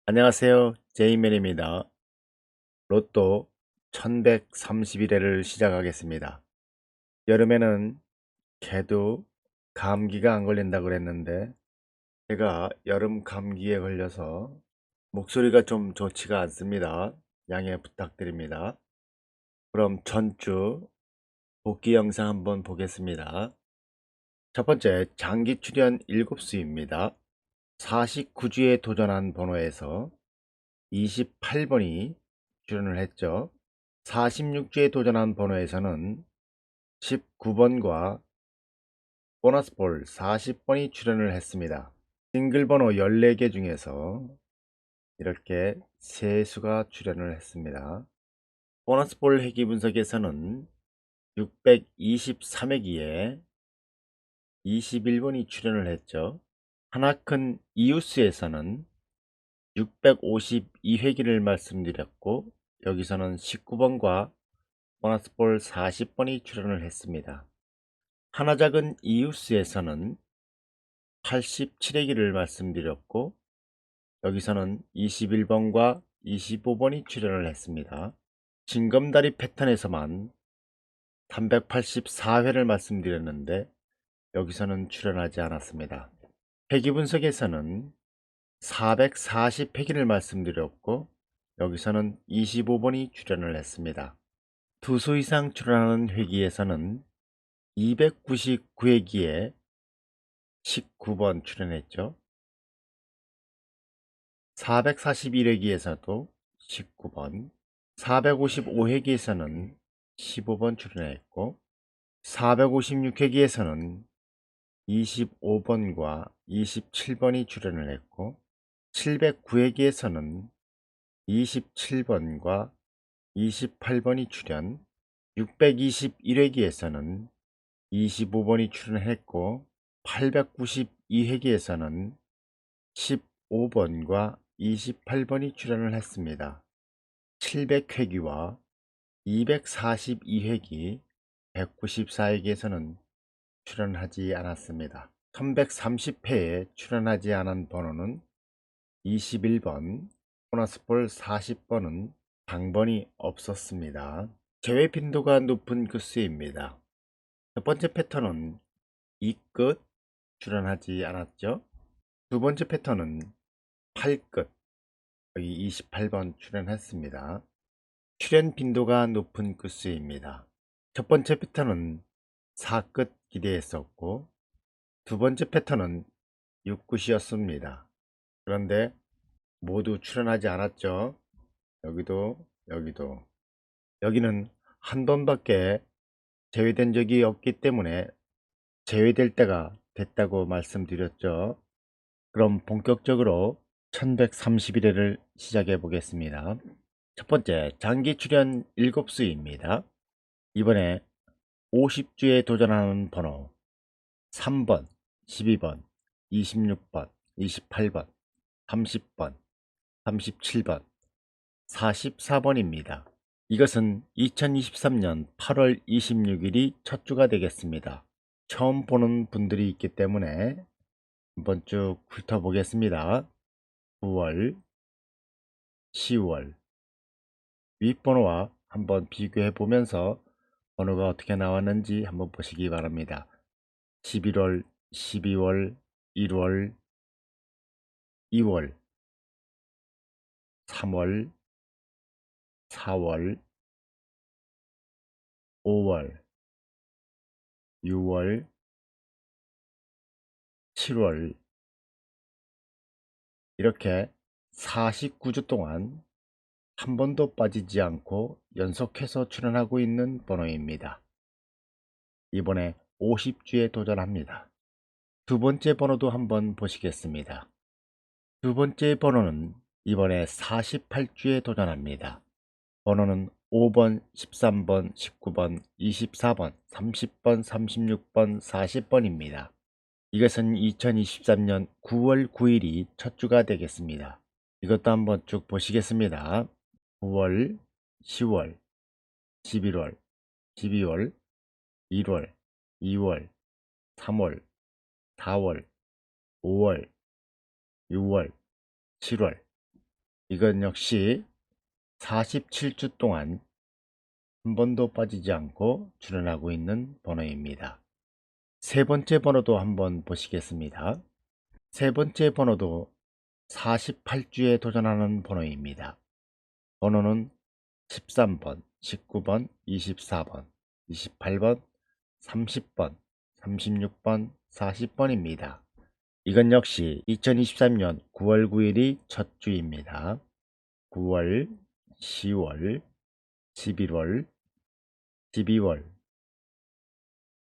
안녕하세요. 제이맨입니다. 로또 1131회를 시작하겠습니다. 여름에는 개도 감기가 안 걸린다고 그랬는데 제가 여름 감기에 걸려서 목소리가 좀 좋지가 않습니다. 양해 부탁드립니다. 그럼 전주 복귀 영상 한번 보겠습니다. 첫 번째, 장기 출연 7수입니다. 49주에 도전한 번호에서 28번이 출연을 했죠. 46주에 도전한 번호에서는 19번과 보너스볼 40번이 출연을 했습니다. 싱글 번호 14개 중에서 이렇게 세 수가 출연을 했습니다. 보너스볼 회귀 분석에서는 623회기에 21번이 출연을 했죠. 하나큰 이웃수에서는 652회기를 말씀드렸고 여기서는 19번과 보너스볼 40번이 출연을 했습니다. 하나작은 이웃스에서는 87회기를 말씀드렸고 여기서는 21번과 25번이 출연을 했습니다. 징검다리 패턴에서만 384회를 말씀드렸는데 여기서는 출연하지 않았습니다. 회기분석에서는 440회기를 말씀드렸고 여기서는 25번이 출연을 했습니다. 두 수 이상 출연하는 회기에서는 299회기에 19번 출연했죠. 441회기에서도 19번, 455회기에서는 15번 출연했고 456회기에서는 25번과 27번이 출연을 했고 709회기에서는 27번과 28번이 출연, 621회기에서는 25번이 출연했고 892회기에서는 15번과 28번이 출연을 했습니다. 700회기와 242회기, 194회기에서는 출연하지 않았습니다. 1130회에 출연하지 않은 번호는 21번, 보너스볼 40번은 당번이 없었습니다. 제외 빈도가 높은 끝수입니다. 첫 번째 패턴은 이 끝 출연하지 않았죠. 두 번째 패턴은 8끝 여기 28번 출연했습니다. 출연 빈도가 높은 끝수입니다. 첫 번째 패턴은 4끝 기대했었고 두 번째 패턴은 6끝이었습니다. 그런데 모두 출연하지 않았죠. 여기도 여기는 한 번밖에 제외된 적이 없기 때문에 제외될 때가 됐다고 말씀드렸죠. 그럼 본격적으로 1131회를 시작해 보겠습니다. 첫 번째, 장기 출연 7수입니다. 이번에 50주에 도전하는 번호 3번, 12번, 26번, 28번, 30번, 37번, 44번입니다. 이것은 2023년 8월 26일이 첫 주가 되겠습니다. 처음 보는 분들이 있기 때문에 한번 쭉 훑어보겠습니다. 9월, 10월 윗번호와 한번 비교해 보면서 번호가 어떻게 나왔는지 한번 보시기 바랍니다. 11월, 12월, 1월, 2월, 3월, 4월, 5월, 6월, 7월 이렇게 49주 동안 한 번도 빠지지 않고 연속해서 출연하고 있는 번호입니다. 이번에 50주에 도전합니다. 두 번째 번호도 한번 보시겠습니다. 두 번째 번호는 이번에 48주에 도전합니다. 번호는 5번, 13번, 19번, 24번, 30번, 36번, 40번입니다. 이것은 2023년 9월 9일이 첫 주가 되겠습니다. 이것도 한번 쭉 보시겠습니다. 9월, 10월, 11월, 12월, 1월, 2월, 3월, 4월, 5월, 6월, 7월 이건 역시 47주 동안 한 번도 빠지지 않고 출연하고 있는 번호입니다. 세 번째 번호도 한번 보시겠습니다. 세 번째 번호도 48주에 도전하는 번호입니다. 번호는 13번, 19번, 24번, 28번, 30번, 36번, 40번입니다. 이건 역시 2023년 9월 9일이 첫 주입니다. 9월, 10월, 11월, 12월,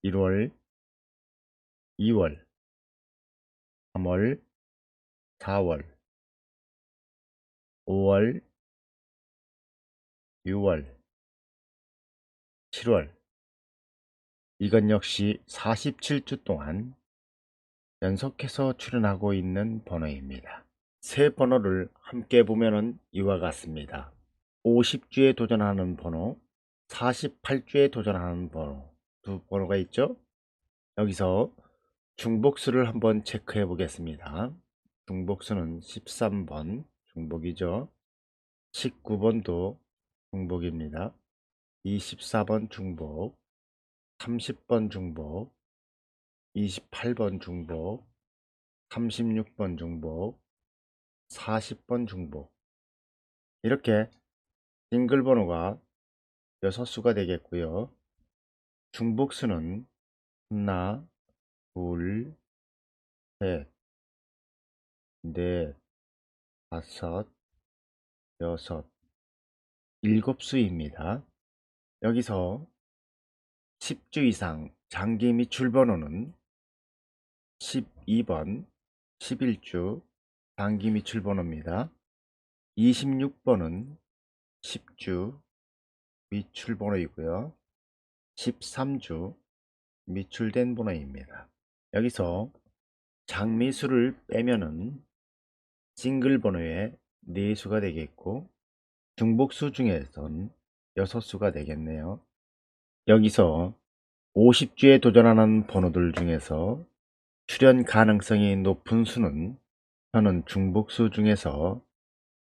1월, 2월, 3월, 4월, 5월, 6월, 7월. 이건 역시 47주 동안 연속해서 출연하고 있는 번호입니다. 세 번호를 함께 보면 이와 같습니다. 50주에 도전하는 번호, 48주에 도전하는 번호, 두 번호가 있죠. 여기서 중복수를 한번 체크해 보겠습니다. 중복수는 13번 중복이죠. 19번도 중복입니다. 24번 중복, 30번 중복, 28번 중복, 36번 중복, 40번 중복. 이렇게 싱글 번호가 6수가 되겠고요. 중복수는 하나, 둘, 셋, 넷, 다섯, 여섯, 7수입니다. 여기서 10주 이상 장기 미출 번호는 12번, 11주 장기 미출 번호입니다. 26번은 10주 미출 번호이고요. 13주 미출된 번호입니다. 여기서 장미수를 빼면은 싱글 번호에 4수가 되겠고 중복수 중에선 6수가 되겠네요. 여기서 50주에 도전하는 번호들 중에서 출연 가능성이 높은 수는 저는 중복수 중에서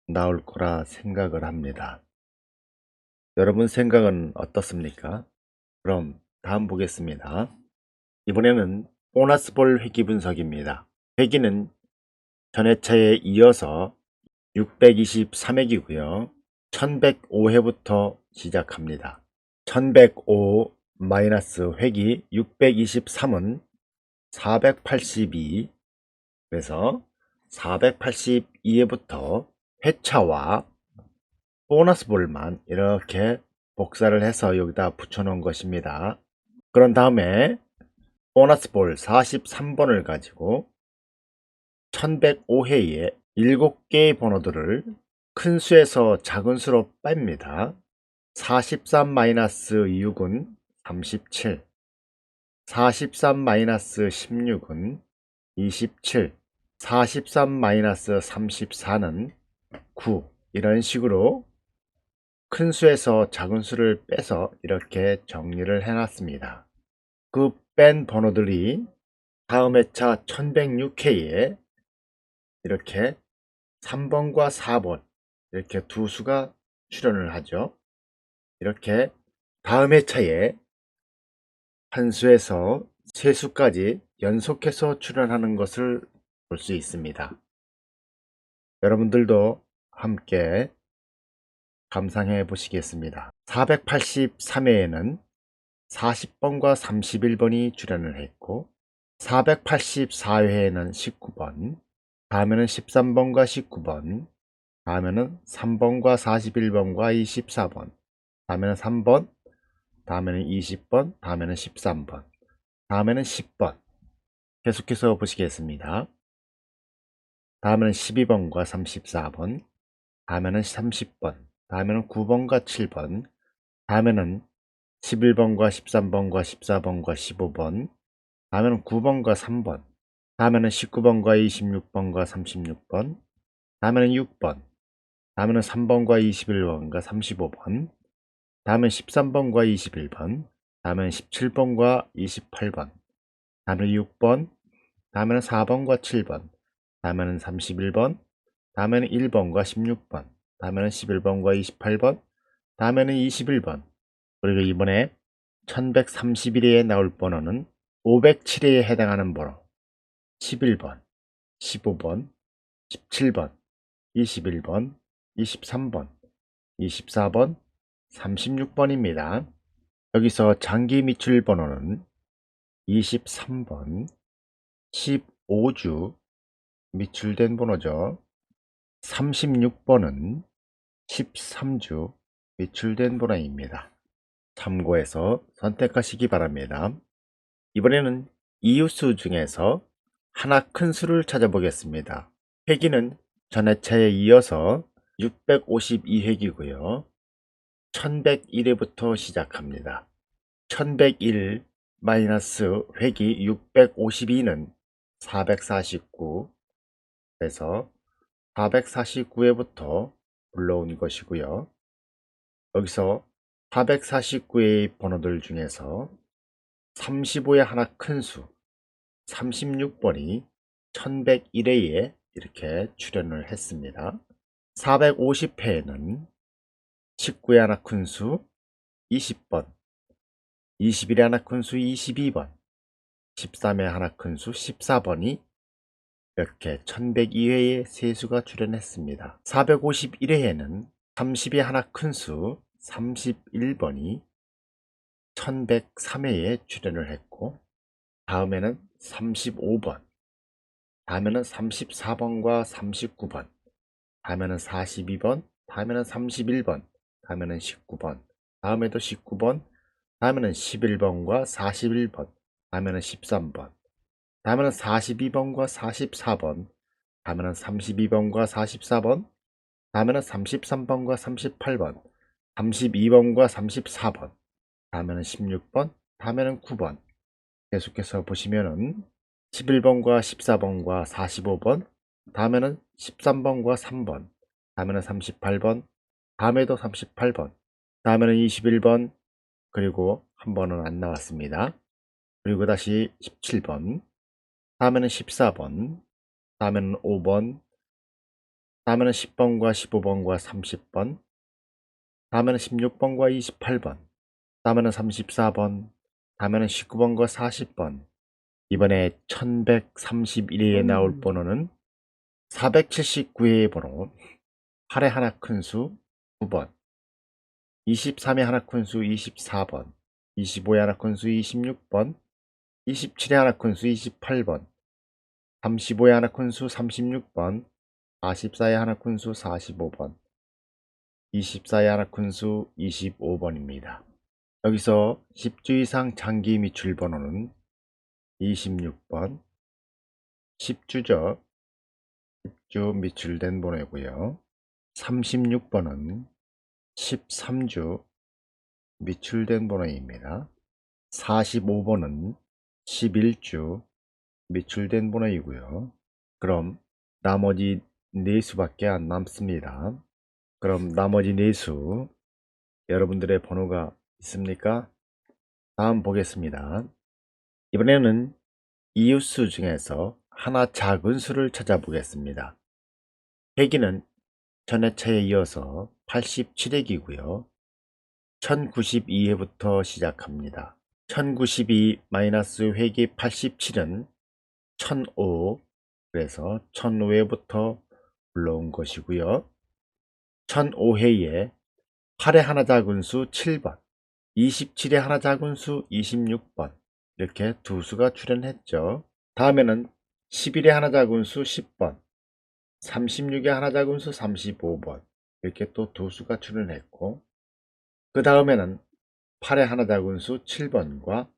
나올 거라 생각을 합니다. 여러분 생각은 어떻습니까? 그럼 다음 보겠습니다. 이번에는 보너스볼 회귀 분석입니다. 회귀는 전회차에 이어서 623회이고요. 1105회부터 시작합니다. 1105 마이너스 회귀 623은 482, 그래서 482회부터 회차와 보너스볼만 이렇게 복사를 해서 여기다 붙여 놓은 것입니다. 그런 다음에 보너스볼 43번을 가지고 1105회에 7개의 번호들을 큰 수에서 작은 수로 뺍니다. 43-6은 37, 43-16은 27, 43-34는 9. 이런 식으로 큰 수에서 작은 수를 빼서 이렇게 정리를 해놨습니다. 그 뺀 번호들이 다음 회차 1106회에 이렇게 3번과 4번 이렇게 두 수가 출연을 하죠. 이렇게 다음 회차에 한 수에서 세 수까지 연속해서 출연하는 것을 볼 수 있습니다. 여러분들도 함께 감상해 보시겠습니다. 483회에는 40번과 31번이 출연을 했고 484회에는 19번, 다음에는 13번과 19번, 다음에는 3번과 41번과 24번, 다음에는 3번, 다음에는 20번, 다음에는 13번, 다음에는 10번. 계속해서 보시겠습니다. 다음에는 12번과 34번, 다음에는 30번, 다음에는 9번과 7번, 다음에는 11번과 13번과 14번과 15번, 다음에는 9번과 3번, 다음에는 19번과 26번과 36번, 다음에는 6번, 다음에는 3번과 21번과 35번, 다음은 13번과 21번, 다음은 17번과 28번, 다음은 6번, 다음은 4번과 7번, 다음은 31번, 다음에는 1번과 16번, 다음에는 11번과 28번, 다음에는 21번, 그리고 이번에 1131회에 나올 번호는 507회에 해당하는 번호 11번, 15번, 17번, 21번, 23번, 24번, 36번입니다. 여기서 장기 미출 번호는 23번, 15주 미출된 번호죠. 36번은 13주 미출된 번호입니다. 참고해서 선택하시기 바랍니다. 이번에는 이웃수 중에서 하나 큰 수를 찾아보겠습니다. 회기는 전해차에 이어서 652회기고요. 1101회부터 시작합니다. 1101 마이너스 회기 652는 449, 그래서 449회부터 불러온 것이고요. 여기서 449회의 번호들 중에서 35의 하나 큰 수 36번이 1101회에 이렇게 출연을 했습니다. 450회에는 19의 하나 큰 수 20번, 21의 하나 큰 수 22번, 13의 하나 큰 수 14번이 이렇게 1102회에 세수가 출연했습니다. 451회에는 30의 하나 큰 수 31번이 1103회에 출연을 했고, 다음에는 35번, 다음에는 34번과 39번, 다음에는 42번, 다음에는 31번, 다음에는 19번, 다음에도 19번, 다음에는 11번과 41번, 다음에는 13번, 다음에는 42번과 44번, 다음에는 32번과 44번, 다음에는 33번과 38번, 32번과 34번, 다음에는 16번, 다음에는 9번. 계속해서 보시면은 11번과 14번과 45번, 다음에는 13번과 3번, 다음에는 38번, 다음에도 38번, 다음에는 21번, 그리고 한 번은 안 나왔습니다. 그리고 다시 17번, 다음에는 14번, 다음에는 5번, 다음에는 10번과 15번과 30번, 다음에는 16번과 28번, 다음에는 34번, 다음에는 19번과 40번. 이번에 1131회에 나올 번호는 479회의 번호 8의 하나 큰 수 9번, 23의 하나 큰 수 24번, 25의 하나 큰 수 26번, 27의 하나 큰 수 28번, 35의 하나 큰 수 36번, 44의 하나 큰 수 45번, 24의 하나 큰 수 25번입니다. 여기서 10주 이상 장기 미출 번호는 26번, 10주죠. 10주 미출된 번호이고요. 36번은 13주 미출된 번호입니다. 45번은 11주 미출된 번호이고요. 그럼 나머지 4수밖에 안 남습니다. 그럼 나머지 4수 여러분들의 번호가 있습니까? 다음 보겠습니다. 이번에는 이웃수 중에서 하나 작은 수를 찾아보겠습니다. 회기는 전해차에 이어서 87회기고요. 1092회부터 시작합니다. 1092 마이너스 회기 87은 1005, 그래서 1005회부터 불러온 것이고요. 1005회에 8의 하나 작은 수 7번, 27의 하나 작은 수 26번, 이렇게 두 수가 출연했죠. 다음에는 11의 하나 작은 수 10번, 36의 하나 작은 수 35번, 이렇게 또 두 수가 출연했고, 그 다음에는 8의 하나 작은 수 7번과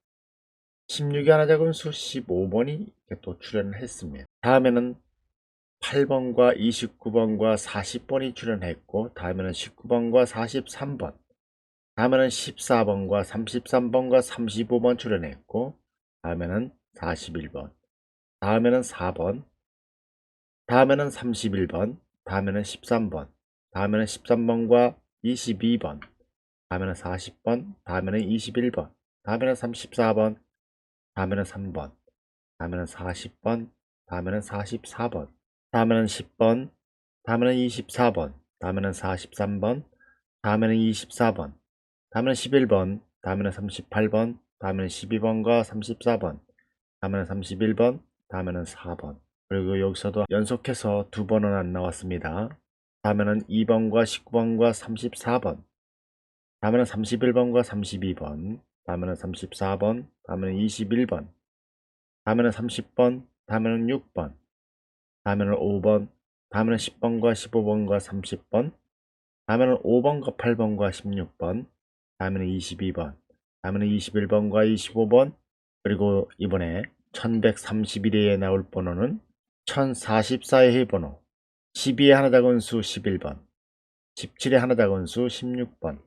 16의 하나 작은 수 15번이 이렇게 또 출연했습니다. 다음에는 8번과 29번과 40번이 출연했고, 다음에는 19번과 43번, 다음에는 14번과 33번과 35번 출연했고, 다음에는 41번, 다음에는 4번, 다음에는 31번, 다음에는 13번, 다음에는 13번과 22번, 다음에는 40번, 다음에는 21번, 다음에는 34번, 다음에는 3번, 다음에는 40번, 다음에는 44번, 다음에는 10번, 다음에는 24번, 다음에는 43번, 다음에는 24번, 다음에는 11번, 다음에는 38번, 다음에는 12번과 34번, 다음에는 31번, 다음에는 4번. 그리고 여기서도 연속해서 두 번은 안 나왔습니다. 다음에는 2번과 19번과 34번, 다음에는 31번과 32번, 다음에는 34번, 다음에는 21번, 다음에는 30번, 다음에는 6번, 다음에는 5번, 다음에는 10번과 15번과 30번, 다음에는 5번과 8번과 16번, 다음에는 22번, 다음에는 21번과 25번, 그리고 이번에 1131회에 나올 번호는 1044의 번호, 12의 하나 작은 수 11번, 17의 하나 작은 수 16번,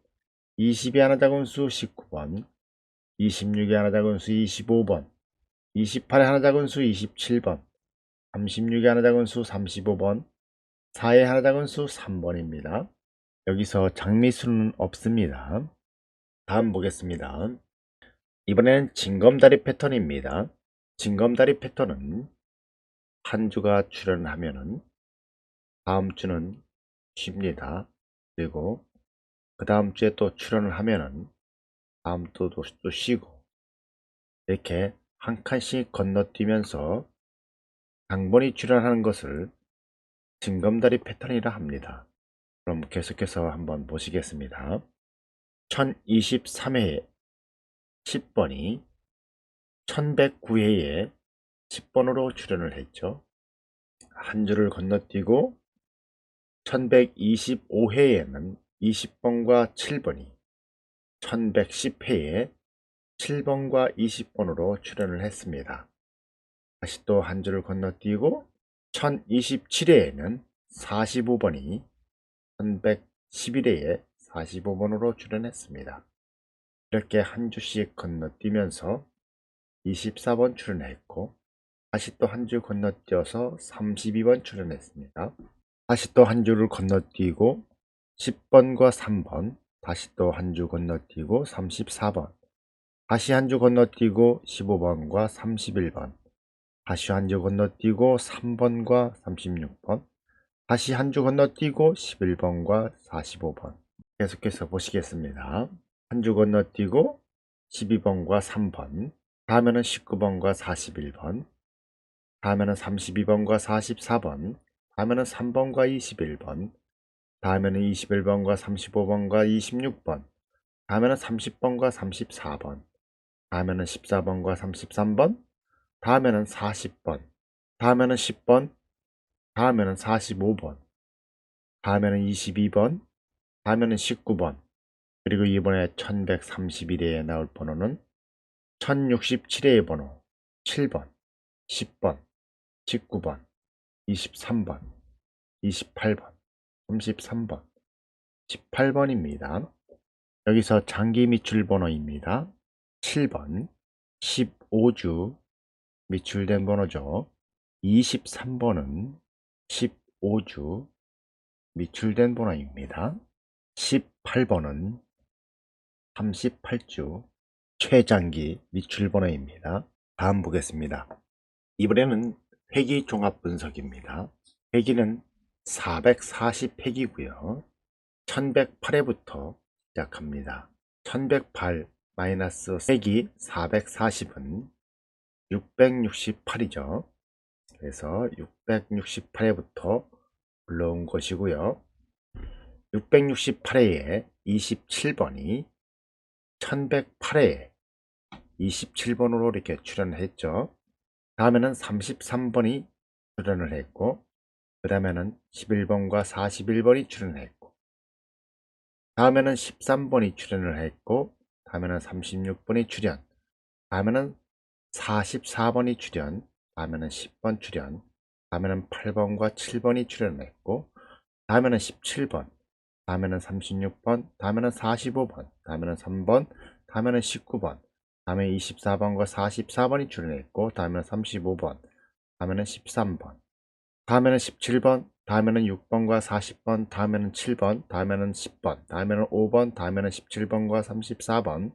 20의 하나 작은 수 19번, 26의 하나 작은 수 25번, 28의 하나 작은 수 27번, 36의 하나 작은 수 35번, 4의 하나 작은 수 3번입니다. 여기서 장미수는 없습니다. 다음 보겠습니다. 이번에는 징검다리 패턴입니다. 징검다리 패턴은 한 주가 출현하면은 다음 주는 쉽니다. 그리고 그 다음 주에 또 출현을 하면은 다음 또 쉬고, 이렇게 한 칸씩 건너뛰면서 강번이 출현하는 것을 징검다리 패턴이라 합니다. 그럼 계속해서 한번 보시겠습니다. 1023회에 10번이 1109회에 10번으로 출현을 했죠. 한 줄을 건너뛰고 1125회에는 20번과 7번이, 1110회에 7번과 20번으로 출현을 했습니다. 다시 또 한 줄을 건너뛰고 1027회에는 45번이 1111회에 45번으로 출현했습니다. 이렇게 한 주씩 건너뛰면서 24번 출연했고, 다시 또 한 줄 건너뛰어서 32번 출연했습니다. 다시 또 한 줄을 건너뛰고 10번과 3번, 다시 또 한 줄 건너뛰고 34번, 다시 한 줄 건너뛰고 15번과 31번, 다시 한 줄 건너뛰고 3번과 36번, 다시 한 줄 건너뛰고 11번과 45번. 계속해서 보시겠습니다. 한 줄 건너뛰고 12번과 3번, 다음에는 19번과 41번, 다음에는 32번과 44번, 다음에는 3번과 21번, 다음에는 21번과 35번과 26번, 다음에는 30번과 34번, 다음에는 14번과 33번, 다음에는 40번, 다음에는 10번, 다음에는 45번, 다음에는 22번, 다음에는 19번, 그리고 이번에 1131회에 나올 번호는 1067회의 번호 7번, 10번, 19번, 23번, 28번, 33번, 18번입니다. 여기서 장기 미출 번호입니다. 7번, 15주 미출된 번호죠. 23번은 15주 미출된 번호입니다. 18번은 38주 최장기 미출 번호입니다. 다음 보겠습니다. 이번에는 회기 종합 분석입니다. 회기는 440회기고요. 1108회부터 시작합니다. 1108 마이너스 회기 440은 668이죠. 그래서 668회부터 올라온 것이고요. 668회에 27번이 1108회에 27번으로 이렇게 출연했죠. 다음에는 33번이 출연을 했고, 그 다음에는 11번과 41번이 출연했고, 다음에는 13번이 출연을 했고, 다음에는 36번이 출연, 다음에는 44번이 출연, 다음에는 10번 출연, 다음에는 8번과 7번이 출연했고, 다음에는 17번, 다음에는 36번, 다음에는 45번, 다음에는 3번, 다음에는 19번, 다음에 24번과 44번이 출연했고, 다음에는 35번, 다음에는 13번, 다음에는 17번, 다음에는 6번과 40번, 다음에는 7번, 다음에는 10번, 다음에는 5번, 다음에는 17번과 34번,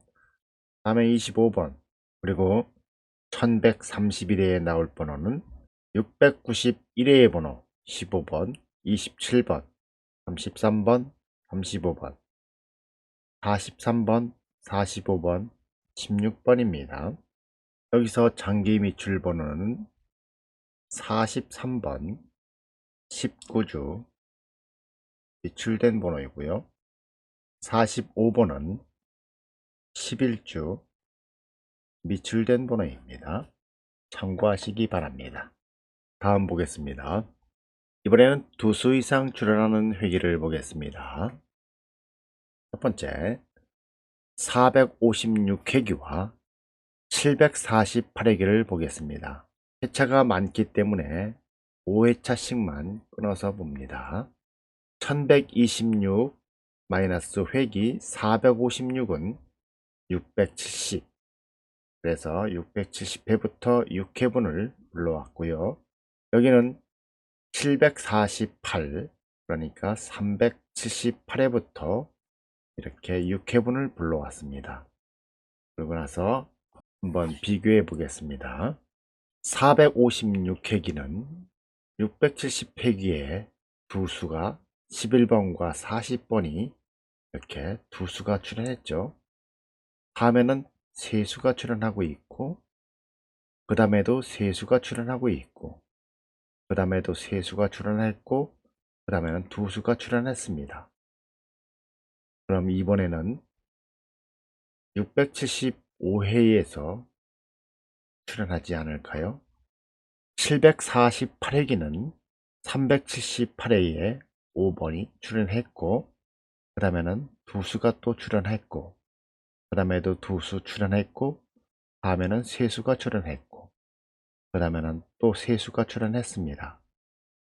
다음에 25번, 그리고 1131회에 나올 번호는 691회의 번호 15번, 27번, 33번, 35번, 43번, 45번, 16번입니다. 여기서 장기 미출 번호는 43번 19주 미출된 번호이고요. 45번은 11주 미출된 번호입니다. 참고하시기 바랍니다. 다음 보겠습니다. 이번에는 두 수 이상 출연하는 회기를 보겠습니다. 첫 번째, 456회기와 748회기를 보겠습니다. 회차가 많기 때문에 5회차씩만 끊어서 봅니다. 1126 마이너스 회기 456은 670, 그래서 670회부터 6회분을 불러왔고요. 여기는 748, 그러니까 378회부터 이렇게 6회분을 불러왔습니다. 그러고 나서 한번 비교해 보겠습니다. 456회기는 670회기에 두 수가 11번과 40번이 이렇게 두 수가 출연했죠. 다음에는 세 수가 출연하고 있고, 그 다음에도 세 수가 출연하고 있고, 그 다음에도 세 수가 출연했고, 그 다음에는 두 수가 출연했습니다. 그럼 이번에는 675회에서 출연하지 않을까요? 748회기는 378회에 5번이 출연했고, 그 다음에는 두 수가 또 출연했고, 그 다음에도 두 수 출연했고, 다음에는 세 수가 출연했고, 그 다음에는 또 세 수가 출연했습니다.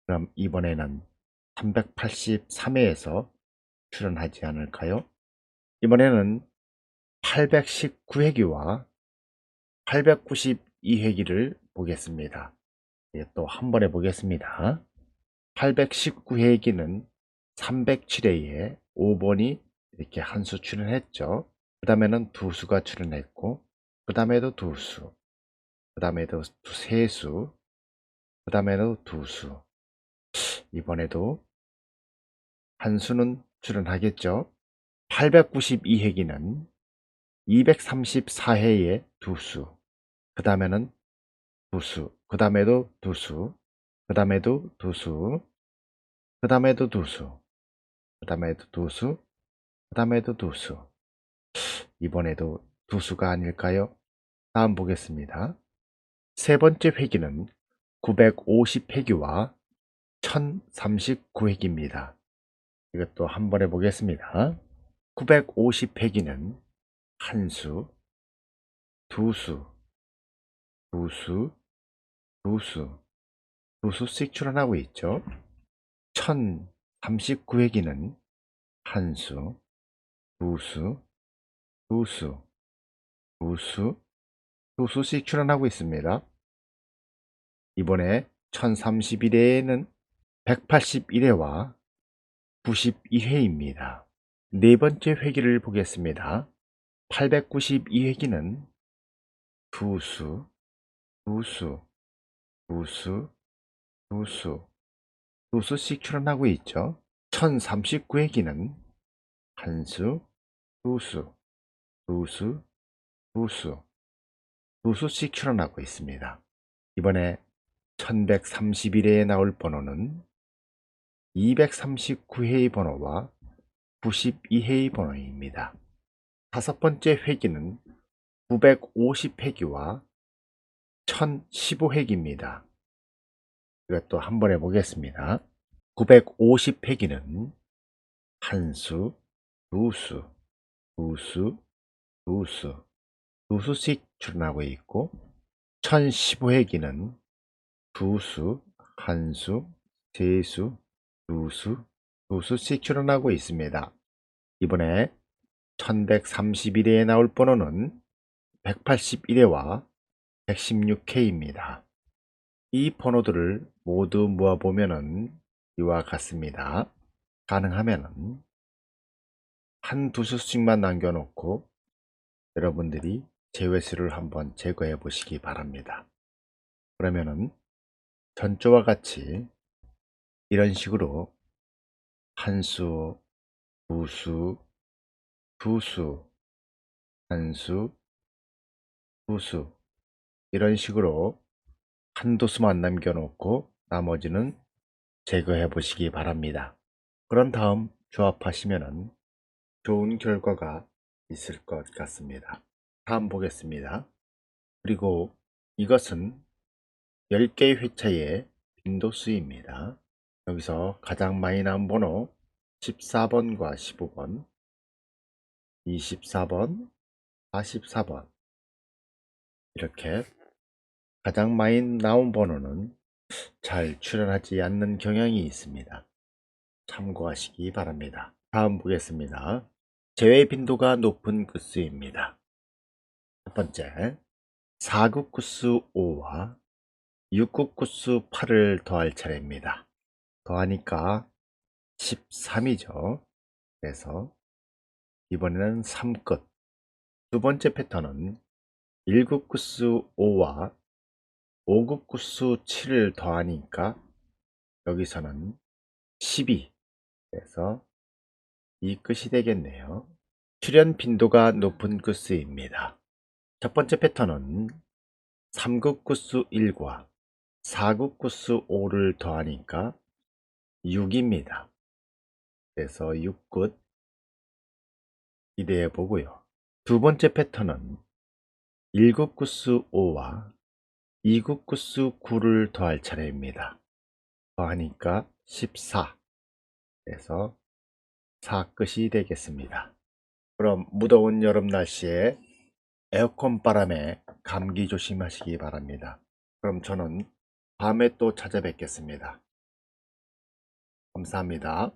그럼 이번에는 383회에서 출연하지 않을까요? 이번에는 819회기와 892회기를 보겠습니다. 또 한 번 해보겠습니다. 819회기는 307회에 5번이 이렇게 한 수 출연했죠. 그 다음에는 두 수가 출연했고, 그 다음에도 두 수, 그 다음에도 세 수, 그 다음에도 두 수. 이번에도 한 수는 출연하겠죠. 892회기는 234회에 두 수, 그 다음에는 두 수, 그 다음에도 두 수, 그 다음에도 두 수, 그 다음에도 두 수, 그 다음에도 두 수, 그 다음에도 두 수. 이번에도 두 수가 아닐까요? 다음 보겠습니다. 세 번째 회기는 950회기와 1039회기입니다. 이것도 한번 해보겠습니다. 950회기는 한 수, 두 수, 두 수, 두 수, 두 수씩 출연하고 있죠. 1039회기는 한 수, 두 수, 두 수, 두 수, 두 수씩 출연하고 있습니다. 이번에 1031회에는 181회와 92회입니다. 네 번째 회기를 보겠습니다. 892회기는 두 수, 두 수, 두 수, 두 수, 두 수씩 출연하고 있죠. 1039회기는 한 수, 두 수, 두 수, 두 수, 두 수씩 출연하고 있습니다. 이번에 1131회에 나올 번호는 239회의 번호와 92회의 번호입니다. 다섯 번째 회기는 950회기와 1015회기입니다. 이것도 한번 해보겠습니다. 950회기는 한 수, 두 수, 두 수, 두 수, 두 수씩 출연하고 있고, 1015회기는 두 수, 한 수, 세 수, 두 수, 두 수씩 출연하고 있습니다. 이번에 1131회에 나올 번호는 181회와 116회입니다. 이 번호들을 모두 모아보면 이와 같습니다. 가능하면 한 두 수씩만 남겨놓고 여러분들이 제외수를 한번 제거해 보시기 바랍니다. 그러면은 전조와 같이 이런 식으로 한 수, 두 수, 두 수, 한 수, 두 수, 이런 식으로 한두 수만 남겨놓고 나머지는 제거해 보시기 바랍니다. 그런 다음 조합하시면 좋은 결과가 있을 것 같습니다. 다음 보겠습니다. 그리고 이것은 10개의 회차의 빈도수입니다. 여기서 가장 많이 나온 번호 14번과 15번, 24번, 44번, 이렇게 가장 많이 나온 번호는 잘 출현하지 않는 경향이 있습니다. 참고하시기 바랍니다. 다음 보겠습니다. 제외 빈도가 높은 구수입니다. 첫 번째, 4국 구수 5와 6국 구수 8을 더할 차례입니다. 더하니까 13이죠. 그래서 이번에는 3끝. 두 번째 패턴은 1국 구수 5와 5국 구수 7을 더하니까 여기서는 12. 그래서 이 끝이 되겠네요. 출현 빈도가 높은 구수입니다. 첫 번째 패턴은 3국 구수 1과 4국 구수 5를 더하니까 6입니다. 그래서 6끝 기대해 보고요. 두 번째 패턴은 1국 구수 5와 2국 구수 9를 더할 차례입니다. 더하니까 14. 그래서 4끝이 되겠습니다. 그럼 무더운 여름 날씨에 에어컨 바람에 감기 조심하시기 바랍니다. 그럼 저는 다음에 또 찾아뵙겠습니다. 감사합니다.